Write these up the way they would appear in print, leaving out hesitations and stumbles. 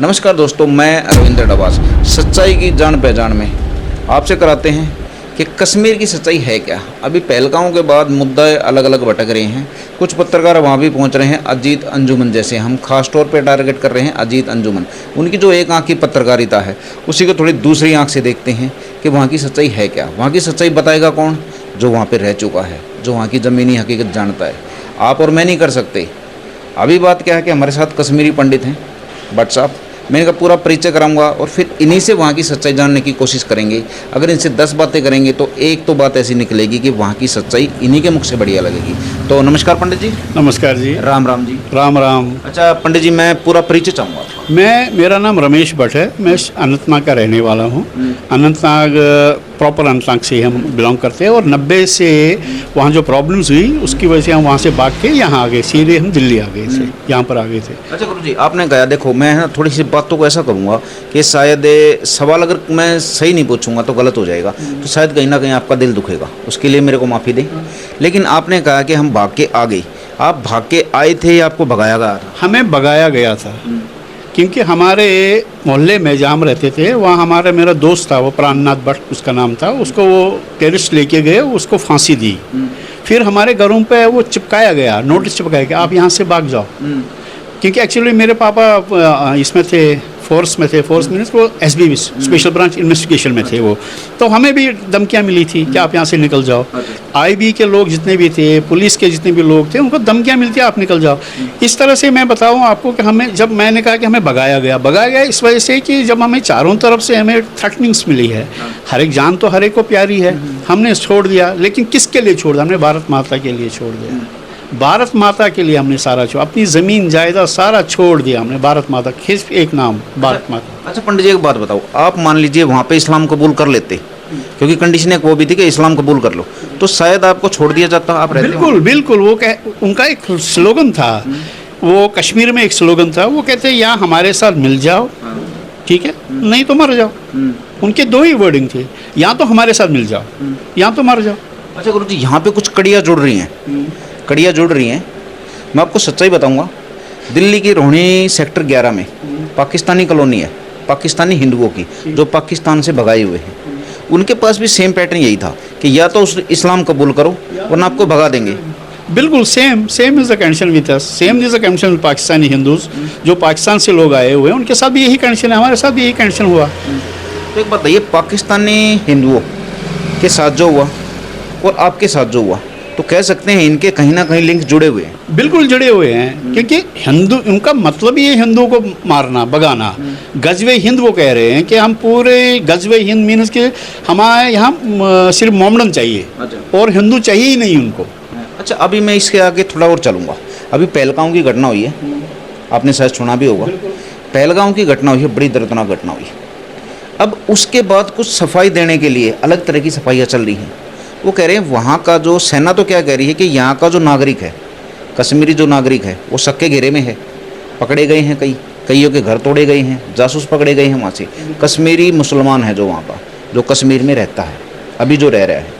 नमस्कार दोस्तों, मैं रविंद्र डबास। सच्चाई की जान पहचान में आपसे कराते हैं कि कश्मीर की सच्चाई है क्या। अभी पहलगांव के बाद मुद्दे अलग अलग भटक रहे हैं। कुछ पत्रकार वहाँ भी पहुँच रहे हैं, अजीत अंजुमन जैसे। हम खास तौर पे टारगेट कर रहे हैं अजीत अंजुमन। उनकी जो एक आंख की पत्रकारिता है उसी को थोड़ी दूसरी आंख से देखते हैं कि वहाँ की सच्चाई है क्या। वहाँ की सच्चाई बताएगा कौन? जो वहाँ पर रह चुका है, जो वहाँ की ज़मीनी हकीकत जानता है। आप और मैं नहीं कर सकते। अभी बात क्या है कि हमारे साथ कश्मीरी पंडित हैं भट्ट साहब। मैं इनका पूरा परिचय कराऊंगा और फिर इन्हीं से वहाँ की सच्चाई जानने की कोशिश करेंगे। अगर इनसे 10 बातें करेंगे तो एक तो बात ऐसी निकलेगी कि वहाँ की सच्चाई इन्हीं के मुख से बढ़िया लगेगी। तो नमस्कार पंडित जी। नमस्कार जी। राम राम जी। राम राम। अच्छा पंडित जी, मैं पूरा परिचय चाहूँगा आपका। मेरा नाम रमेश भट्ट है। मैं अनंतनाग का रहने वाला हूँ। अनंतनाग प्रॉपर अनंतनाग से हम बिलोंग करते हैं और 90 से वहाँ जो प्रॉब्लम्स हुई उसकी वजह से हम वहाँ से भाग के यहाँ आ गए। सीधे हम दिल्ली आ गए थे, यहाँ पर आ गए थे। अच्छा गुरु जी, आपने कहा, देखो मैं ना थोड़ी सी बातों को ऐसा करूँगा कि शायद सवाल अगर मैं सही नहीं पूछूंगा तो गलत हो जाएगा, तो शायद कहीं ना कहीं आपका दिल दुखेगा। उसके लिए मेरे को माफ़ी दें। लेकिन आपने कहा कि हम भाग के आ गए। आप भाग के आए थे या आपको भगाया गया था? हमें भगाया गया था क्योंकि हमारे मोहल्ले में जहाँ हम रहते थे वहाँ हमारा मेरा दोस्त था, वो प्राणनाथ भट्ट उसका नाम था। उसको वो टेररिस्ट लेके गए, उसको फांसी दी। फिर हमारे घरों पे वो चिपकाया गया, नोटिस चिपकाया गया आप यहाँ से भाग जाओ। क्योंकि एक्चुअली मेरे पापा इसमें थे, फोर्स में थे। फोर्स मीन्स वो SBI स्पेशल ब्रांच इन्वेस्टिगेशन में थे वो। तो हमें भी धमकियाँ मिली थी कि आप यहाँ से निकल जाओ। IB के लोग जितने भी थे, पुलिस के जितने भी लोग थे, उनको धमकियाँ मिलती है आप निकल जाओ। इस तरह से मैं बताऊँ आपको कि हमें, जब मैंने कहा कि हमें भगाया गया इस वजह से कि जब हमें चारों तरफ से हमें थ्रेटनिंग्स मिली है। हर एक जान तो हर एक को प्यारी है। हमने छोड़ दिया, लेकिन किसके लिए छोड़ दिया? हमने भारत माता के लिए छोड़ दिया। भारत माता के लिए हमने सारा छोड़, अपनी ज़मीन जायदाद सारा छोड़ दिया हमने भारत माता। सिर्फ एक नाम, भारत माता। अच्छा पंडित जी, एक बात बताओ, आप मान लीजिए वहाँ पे इस्लाम कबूल कर लेते, क्योंकि कंडीशन एक वो भी थी कि इस्लाम कबूल कर लो, तो शायद आपको छोड़ दिया जाता। आप रहते? बिल्कुल बिल्कुल। वो उनका एक स्लोगन था, वो कश्मीर में एक स्लोगन था। वो कहते हैं या हमारे साथ मिल जाओ, ठीक है, नहीं तो मर जाओ। उनके दो ही वर्डिंग थे, या तो हमारे साथ मिल जाओ या तो मर जाओ। अच्छा गुरु जी, यहाँ पे कुछ कड़ियाँ जुड़ रही हैं। मैं आपको सच्चाई बताऊंगा। दिल्ली की रोहिणी सेक्टर 11 में पाकिस्तानी कॉलोनी है, पाकिस्तानी हिंदुओं की, जो पाकिस्तान से भगाए हुए हैं। उनके पास भी सेम पैटर्न यही था कि या तो उस इस्लाम कबूल करो वरना आपको भगा देंगे। बिल्कुल same is the condition with us. Same is the condition with Pakistani Hindus. जो पाकिस्तान से लोग आए हुए हैं उनके साथ भी यही कंडीशन है, हमारे साथ भी यही कंडीशन हुआ। तो एक बताइए, पाकिस्तानी हिंदुओं के साथ जो हुआ और आपके साथ जो हुआ, तो कह सकते हैं इनके कहीं ना कहीं लिंक जुड़े हुए हैं। बिल्कुल जुड़े हुए हैं, क्योंकि हिंदू, उनका मतलब ही है हिंदुओं को मारना, भगाना। गजवे हिंद वो कह रहे हैं कि हम पूरे गजवे हिंद मीन्स के हमारे यहाँ सिर्फ मोमडन चाहिए और हिंदू चाहिए ही नहीं उनको। अच्छा, अभी मैं इसके आगे थोड़ा और चलूँगा। अभी पहलगांव की घटना हुई है, आपने शायद सुना भी होगा। पहलगांव की घटना हुई है, बड़ी दर्दनाक घटना हुई है। अब उसके बाद कुछ सफाई देने के लिए अलग तरह की सफाइयाँ चल रही हैं। वो कह रहे हैं वहाँ का जो सेना तो क्या कह रही है कि यहाँ का जो नागरिक है, कश्मीरी जो नागरिक है, वो सक्के घेरे में है। पकड़े गए हैं, कईयों के घर तोड़े गए हैं, जासूस पकड़े गए हैं वहाँ से। कश्मीरी मुसलमान है जो वहाँ का, जो कश्मीर में रहता है, अभी जो रह रहा है।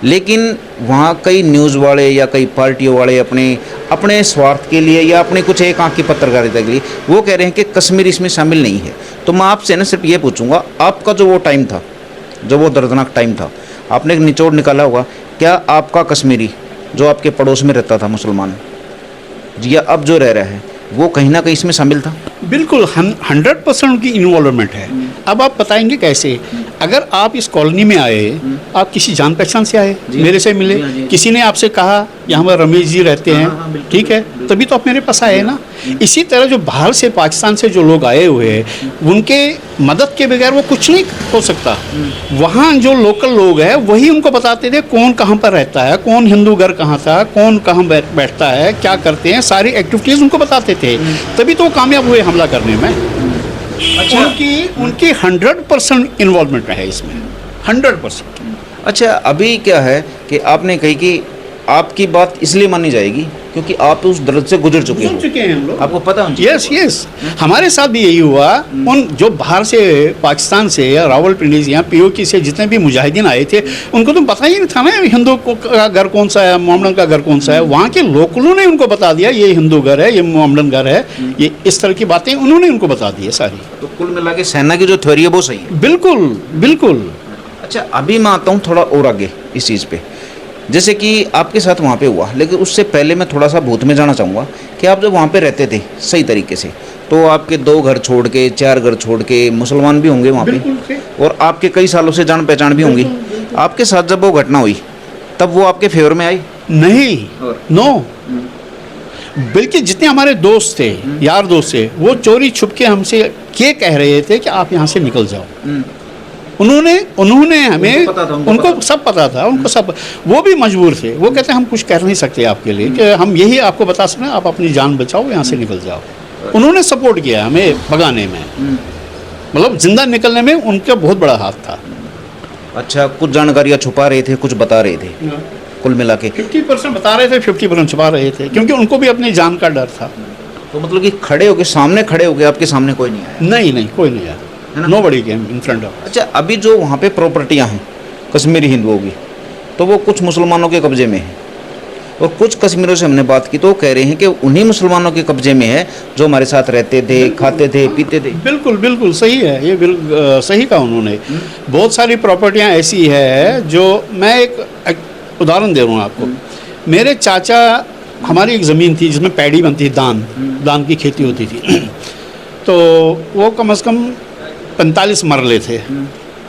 लेकिन वहाँ कई न्यूज़ वाले या कई पार्टियों वाले अपने स्वार्थ के लिए या अपने कुछ एक आंख की पत्रकारिता के लिए वो कह रहे हैं कि कश्मीर इसमें शामिल नहीं है। तो मैं आपसे ना सिर्फ ये पूछूंगा, आपका जो वो टाइम था, जो वो दर्दनाक टाइम था, आपने एक निचोड़ निकाला होगा, क्या आपका कश्मीरी जो आपके पड़ोस में रहता था मुसलमान जी, या अब जो रह रहा है, वो कहीं ना कहीं इसमें शामिल था? बिल्कुल 100% उनकी इन्वॉल्वमेंट है। अब आप बताएंगे कैसे? अगर आप इस कॉलोनी में आए, आप किसी जान पहचान से आए, मेरे से मिले, किसी ने आपसे कहा यहाँ पर रमेश जी रहते हैं, ठीक है, तभी तो आप मेरे पास आए ना। इसी तरह जो बाहर से, पाकिस्तान से जो लोग आए हुए हैं, उनके मदद के बगैर वो कुछ नहीं हो सकता। वहाँ जो लोकल लोग हैं वही उनको बताते थे कौन कहाँ पर रहता है, कौन हिंदू घर कहाँ था, कौन कहाँ बैठता है, क्या करते हैं, सारी एक्टिविटीज़ उनको बताते थे। तभी तो कामयाब हुए हमला करने में। अच्छा, उनकी 100% इन्वॉल्वमेंट है इसमें, 100%। अच्छा, अभी क्या है कि आपने कही कि आपकी बात इसलिए मानी जाएगी क्योंकि आप उस दर्द से गुजर चुके गुजर हो, चुके हैं हम लोग। आपको पता है। यस यस, हमारे साथ भी यही हुआ। उन जो बाहर से, पाकिस्तान से या रावलपिंडी से या पीओके से जितने भी मुजाहिदीन आए थे, उनको तो पता ही नहीं था ना हिंदू का घर कौन सा है, मोहम्मदन का घर कौन सा है। वहाँ के लोकलों ने उनको बता दिया ये हिंदू घर है, ये मोहम्मदन घर है, ये इस तरह की बातें उन्होंने उनको बता दी है सारी। तो कुल मिला के सेना की जो थ्योरी है वो सही है। बिल्कुल बिल्कुल। अच्छा, अभी मैं आता हूँ थोड़ा और आगे इस चीज़ पे। जैसे कि आपके साथ वहाँ पे हुआ, लेकिन उससे पहले मैं थोड़ा सा भूत में जाना चाहूँगा कि आप जब वहाँ पे रहते थे सही तरीके से, तो आपके 2 घर छोड़ के, 4 घर छोड़ के मुसलमान भी होंगे वहाँ बिल्कुल थे। पे, और आपके कई सालों से जान पहचान भी होंगी। आपके साथ जब वो घटना हुई तब वो आपके फेवर में आई? नहीं, और? नो। बल्कि जितने हमारे दोस्त थे, यार दोस्त थे, वो चोरी छुप के हमसे ये कह रहे थे कि आप यहाँ से निकल जाओ। उन्होंने हमें, उनको पता था, उनको सब पता था, उनको सब, वो भी मजबूर थे। वो कहते हम कुछ कर नहीं सकते आपके लिए, कि हम यही आपको बता सकते हैं, आप अपनी जान बचाओ, यहाँ से निकल जाओ। उन्होंने सपोर्ट किया हमें भगाने में, मतलब जिंदा निकलने में उनका बहुत बड़ा हाथ था। अच्छा, कुछ जानकारियाँ छुपा रहे थे, कुछ बता रहे थे, कुल मिला के 50% बता रहे थे, 50% छुपा रहे थे, क्योंकि उनको भी अपनी जान का डर था। तो मतलब कि खड़े होके, सामने खड़े होके आपके सामने कोई नहीं आया? नहीं, कोई नहीं आया। Nobody came in front of. अच्छा, अभी जो वहाँ पे प्रॉपर्टियाँ हैं कश्मीरी हिंदुओं की, तो वो कुछ मुसलमानों के कब्जे में है, और कुछ कश्मीरों से हमने बात की तो वो कह रहे हैं कि उन्हीं मुसलमानों के कब्जे में है जो हमारे साथ रहते थे, खाते थे, पीते थे। बिल्कुल बिल्कुल सही है, ये बिल्कुल सही कहा उन्होंने। बहुत सारी प्रॉपर्टियाँ ऐसी है जो, मैं एक उदाहरण दे रहा हूँ आपको। मेरे चाचा, हमारी एक ज़मीन थी जिसमें पैडी बनती थी, दान की खेती होती थी। तो वो कम से कम 45 मरले थे,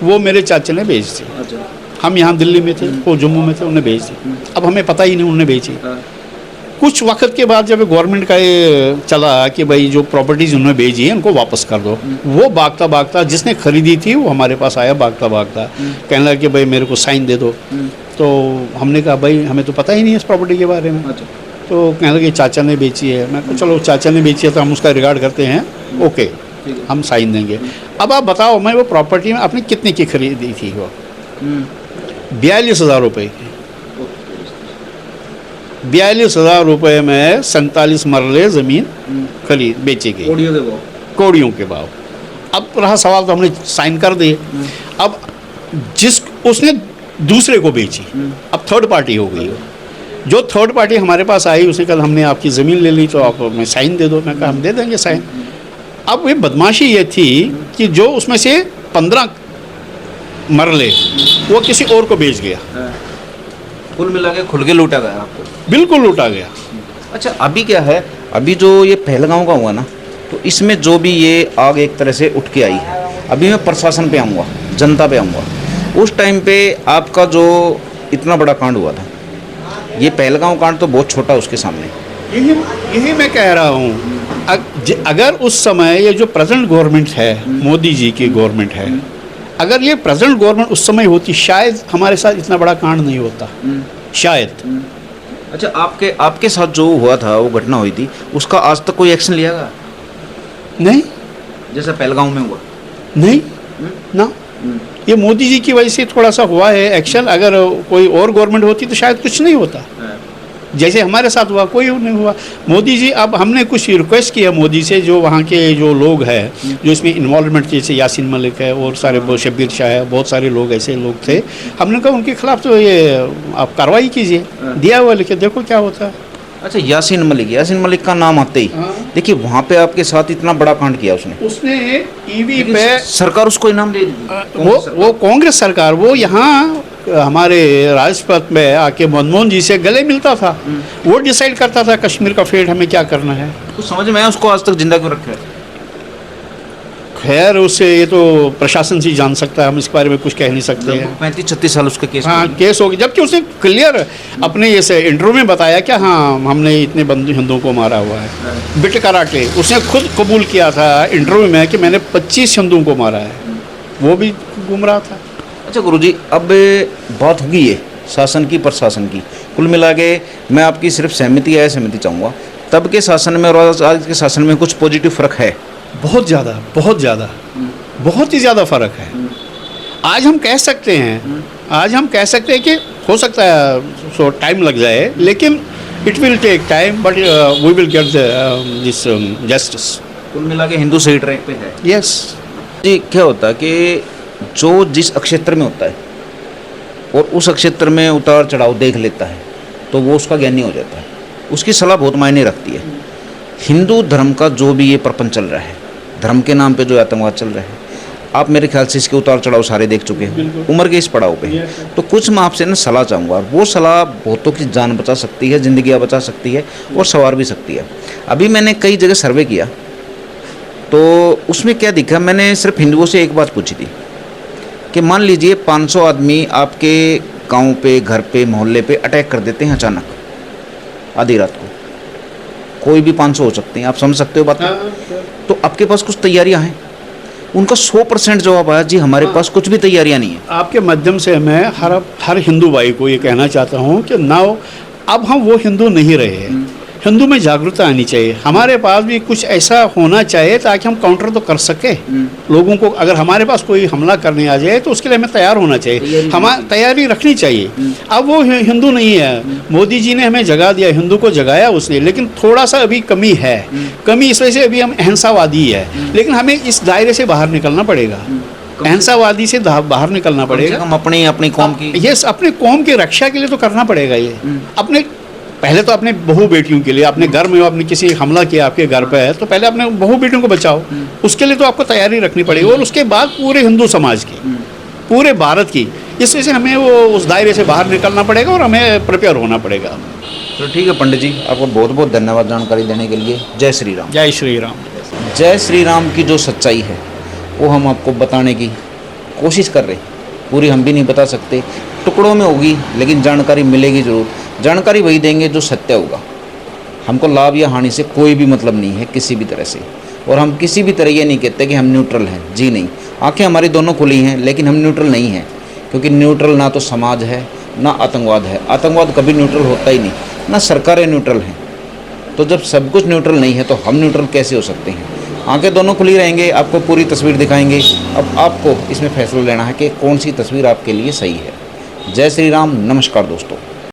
वो मेरे चाचा ने बेच दी। हम यहाँ दिल्ली में थे, वो जम्मू में थे, उन्होंने बेच दी। अब हमें पता ही नहीं उन्होंने बेची। कुछ वक्त के बाद जब गवर्नमेंट का ये चला कि भाई जो प्रॉपर्टीज़ उन्होंने बेची है उनको वापस कर दो, वो भागता भागता, जिसने खरीदी थी वो हमारे पास आया भागता भागता, कहने लगा कि भाई मेरे को साइन दे दो। तो हमने कहा भाई हमें तो पता ही नहीं है इस प्रॉपर्टी के बारे में। तो कहने लगे चाचा ने बेची है। मैं कहा चलो चाचा ने बेची है तो हम उसका रिगार्ड करते हैं, ओके हम साइन देंगे। अब आप बताओ, मैं वो प्रॉपर्टी में आपने कितने की खरीदी थी? वो 42,000 रुपये की। 42,000 रुपये में 47 मरले ज़मीन खरीद बेची गई, कौड़ियों के भाव। अब रहा सवाल, तो हमने साइन कर दिए। अब जिस उसने दूसरे को बेची, अब थर्ड पार्टी हो गई। जो थर्ड पार्टी हमारे पास आई, उसने कहा हमने आपकी ज़मीन ले ली तो आप हमें साइन दे दो। मैं कहा हम दे देंगे साइन। अब ये बदमाशी ये थी कि जो उसमें से 15 मरले वो किसी और को बेच गया। कुल मिला के खुल के लूटा गया आपको? बिल्कुल लूटा गया। अच्छा, अभी क्या है, अभी जो ये पहलगांव का हुआ ना, तो इसमें जो भी ये आग एक तरह से उठ के आई है, अभी मैं प्रशासन पे आऊँगा, जनता पे आऊँगा। उस टाइम पे आपका जो इतना बड़ा कांड हुआ था, ये पहलगांव कांड तो बहुत छोटा उसके सामने। यही मैं कह रहा हूँ, अगर उस समय ये जो प्रेजेंट गवर्नमेंट है, मोदी जी की गवर्नमेंट है, अगर ये प्रेजेंट गवर्नमेंट उस समय होती, शायद हमारे साथ इतना बड़ा कांड नहीं होता, शायद। अच्छा, आपके साथ जो हुआ था, वो घटना हुई थी, उसका आज तक कोई एक्शन लिया गया? नहीं, जैसा पहलगांव में हुआ? नहीं ना, ये मोदी जी की वजह से थोड़ा सा हुआ है एक्शन। अगर कोई और गवर्नमेंट होती तो शायद कुछ नहीं होता। जैसे हमारे साथ हुआ, कोई नहीं हुआ। मोदी जी, अब हमने कुछ रिक्वेस्ट किया मोदी से, जो वहाँ के जो लोग हैं जो इसमें इन्वॉल्वमेंट, जैसे यासीन मलिक है और सारे शब्बीर शाह है, बहुत सारे लोग ऐसे लोग थे, हमने कहा उनके खिलाफ तो ये आप कार्रवाई कीजिए, दिया हुआ लिखे, देखो क्या होता है। अच्छा, यासीन मलिक का नाम आते ही देखिए, वहाँ पे आपके साथ इतना बड़ा कांड किया उसने ईवी पे सरकार उसको इनाम दे दी। वो कांग्रेस सरकार, वो यहाँ हमारे राजपथ में आके मनमोहन जी से गले मिलता था, वो डिसाइड करता था कश्मीर का फेट हमें क्या करना है। कुछ समझ में आया उसको आज तक जिंदा क्यों रखा है? खैर, उससे ये तो प्रशासन से जान सकता है, हम इस बारे में कुछ कह नहीं सकते हैं। 35-36 साल उसका केस। हाँ, केस हो गया, जबकि उसने क्लियर अपने ऐसे इंटरव्यू में बताया कि हाँ हमने इतने बंदू हिंदुओं को मारा हुआ है। बिट कराटे उसने खुद कबूल किया था इंटरव्यू में कि मैंने 25 हिंदुओं को मारा है, वो भी गुमराह था। अच्छा गुरुजी, अब बात होगी ये शासन की, प्रशासन की, कुल मिला के मैं आपकी सिर्फ सहमति है, सहमति चाहूँगा। तब के शासन में और आज के शासन में कुछ पॉजिटिव फ़र्क है? बहुत ज़्यादा, बहुत ज़्यादा, बहुत ही ज़्यादा फ़र्क है। आज हम कह सकते हैं कि हो सकता है सो टाइम लग जाए, लेकिन It will take time, but we will get this justice. कुल मिला के हिंदू सही ट्रैक पे है। Yes. जी क्या होता है कि जो जिस अक्षेत्र में होता है और उस अक्षेत्र में उतार चढ़ाव देख लेता है तो वो उसका ज्ञानी हो जाता है, उसकी सलाह बहुत मायने रखती है। हिंदू धर्म का जो भी ये प्रपंच चल रहा है, धर्म के नाम पे जो आतंकवाद चल रहा है, आप मेरे ख्याल से इसके उतार चढ़ाव सारे देख चुके हैं उम्र के इस पड़ाव पे। तो कुछ मैं आपसे ना सलाह चाहूँगा, और वो सलाह बहुतों की जान बचा सकती है, ज़िंदगियाँ बचा सकती है और संवार भी सकती है। अभी मैंने कई जगह सर्वे किया तो उसमें क्या दिखा, मैंने सिर्फ हिंदुओं से एक बात पूछी थी कि मान लीजिए 500 आदमी आपके गांव पे, घर पे, मोहल्ले पे अटैक कर देते हैं अचानक आधी रात को, कोई भी 500 हो सकते हैं, आप समझ सकते हो बात। तो आपके पास कुछ तैयारियां हैं? उनका 100% जवाब आया, जी हमारे पास कुछ भी तैयारियां नहीं है। आपके माध्यम से मैं हर हिंदू भाई को ये कहना चाहता हूँ कि नाउ अब हम वो हिंदू नहीं रहे हैं। हिंदू में जागरूकता आनी चाहिए, हमारे पास भी कुछ ऐसा होना चाहिए ताकि हम काउंटर तो कर सके लोगों को। अगर हमारे पास कोई हमला करने आ जाए तो उसके लिए हमें तैयार होना चाहिए, हमारी तैयारी रखनी चाहिए। अब वो हिंदू नहीं है, मोदी जी ने हमें जगा दिया, हिंदू को जगाया उसने, लेकिन थोड़ा सा अभी कमी है। कमी इस वजह से अभी हम अहिंसावादी है, लेकिन हमें इस दायरे से बाहर निकलना पड़ेगा, अहिंसावादी से बाहर निकलना पड़ेगा। हम अपनी कौम की, यस, अपने कौम की रक्षा के लिए तो करना पड़ेगा ये। अपने पहले तो अपने बहू बेटियों के लिए, अपने घर में आपने किसी हमला किया आपके घर पे है तो पहले अपने बहू बेटियों को बचाओ, उसके लिए तो आपको तैयारी रखनी पड़ेगी। और उसके बाद पूरे हिंदू समाज की, पूरे भारत की, इस वजह से हमें वो उस दायरे से बाहर निकलना पड़ेगा और हमें प्रिपेयर होना पड़ेगा। तो ठीक है पंडित जी, आपको बहुत बहुत धन्यवाद जानकारी देने के लिए। जय श्री राम। जय श्री राम। जय श्री राम की जो सच्चाई है वो हम आपको बताने की कोशिश कर रहे हैं, पूरी हम भी नहीं बता सकते, टुकड़ों में होगी लेकिन जानकारी मिलेगी ज़रूर। जानकारी वही देंगे जो सत्य होगा। हमको लाभ या हानि से कोई भी मतलब नहीं है किसी भी तरह से, और हम किसी भी तरह ये नहीं कहते कि हम न्यूट्रल हैं, जी नहीं। आंखें हमारी दोनों खुली हैं लेकिन हम न्यूट्रल नहीं हैं, क्योंकि न्यूट्रल ना तो समाज है ना आतंकवाद है। आतंकवाद कभी न्यूट्रल होता ही नहीं, ना सरकारें न्यूट्रल हैं। तो जब सब कुछ न्यूट्रल नहीं है तो हम न्यूट्रल कैसे हो सकते हैं। आंखें दोनों खुली रहेंगे, आपको पूरी तस्वीर दिखाएंगे। अब आपको इसमें फैसला लेना है कि कौन सी तस्वीर आपके लिए सही है। जय श्री राम, नमस्कार दोस्तों।